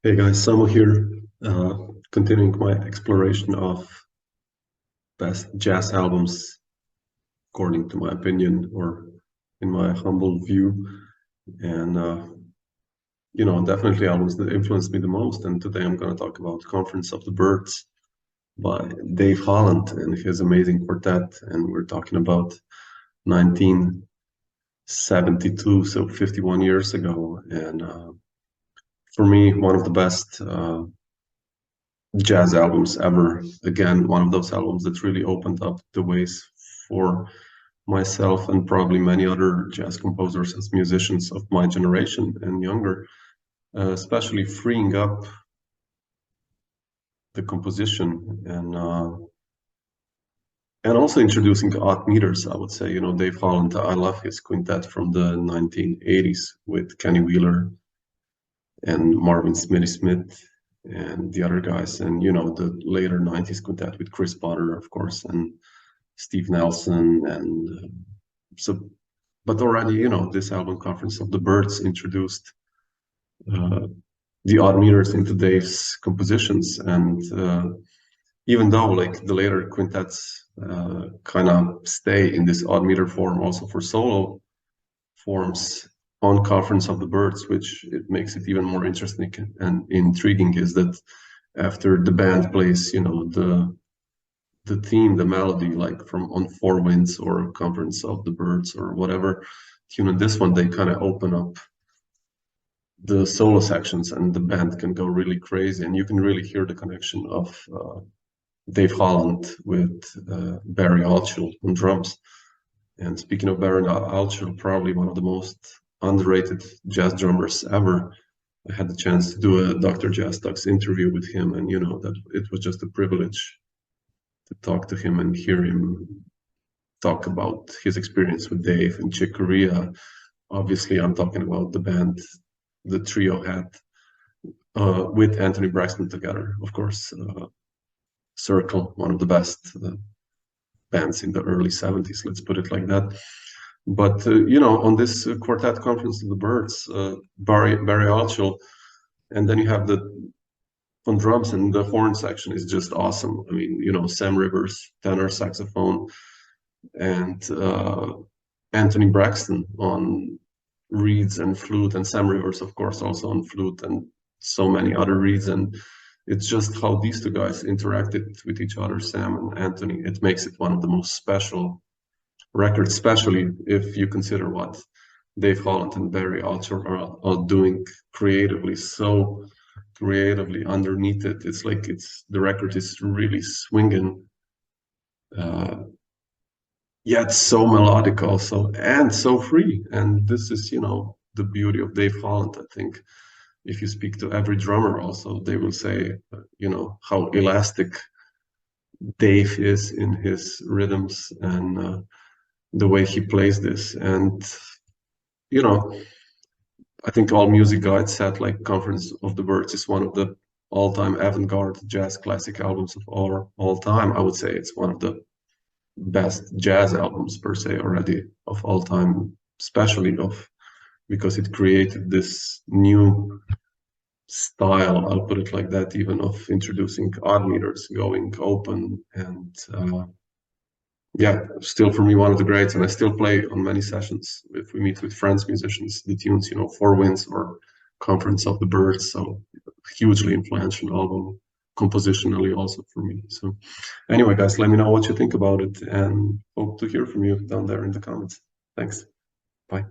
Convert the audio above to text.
Hey guys, Samo here, continuing my exploration of best jazz albums according to my opinion or in my humble view. And, definitely albums that influenced me the most. And today I'm going to talk about Conference of the Birds by Dave Holland and his amazing quartet. And we're talking about 1972, so 51 years ago. And for me, one of the best jazz albums ever. Again, one of those albums that really opened up the ways for myself and probably many other jazz composers and musicians of my generation and younger, especially freeing up the composition and also introducing odd meters. I would say, Dave Holland, I love his quintet from the 1980s with Kenny Wheeler and Marvin Smitty Smith and the other guys, and the later 90s quintet with Chris Potter, of course, and Steve Nelson, and but already this album Conference of the Birds introduced the odd meters into Dave's compositions. And even though like the later quintets kind of stay in this odd meter form also for solo forms, on Conference of the Birds, which it makes it even more interesting and intriguing, is that after the band plays, the theme, the melody, like from On Four Winds or Conference of the Birds or whatever tune, in this one they kind of open up the solo sections and the band can go really crazy, and you can really hear the connection of Dave Holland with Barry Altschul on drums. And speaking of Barry Altschul, probably one of the most underrated jazz drummers ever. I had the chance to do a Dr. Jazz Talks interview with him, and that it was just a privilege to talk to him and hear him talk about his experience with Dave and Chick Corea. Obviously, I'm talking about the band the trio had with Anthony Braxton together, of course. Circle, one of the best bands in the early 70s, let's put it like that. But on this quartet Conference of the Birds, Barry Altschul, and then you have the on drums, and the horn section is just awesome. I mean, Sam Rivers, tenor saxophone, and Anthony Braxton on reeds and flute, and Sam Rivers, of course, also on flute, and so many other reeds. And it's just how these two guys interacted with each other, Sam and Anthony. It makes it one of the most special record, especially if you consider what Dave Holland and Barry Altschul are doing creatively, so creatively underneath it. It's like the record is really swinging, yet so melodic also, and so free. And this is, the beauty of Dave Holland. I think if you speak to every drummer also, they will say, how elastic Dave is in his rhythms and the way he plays this. And I think all music guides said like Conference of the Birds is one of the all-time avant-garde jazz classic albums of all time. I would say it's one of the best jazz albums per se already of all time, especially because it created this new style, I'll put it like that, even of introducing odd meters, going open, and yeah, still for me one of the greats. And I still play on many sessions if we meet with friends, musicians, the tunes, Four Winds or Conference of the Birds. So hugely influential album compositionally also for me. So anyway, guys, let me know what you think about it, and hope to hear from you down there in the comments. Thanks. Bye.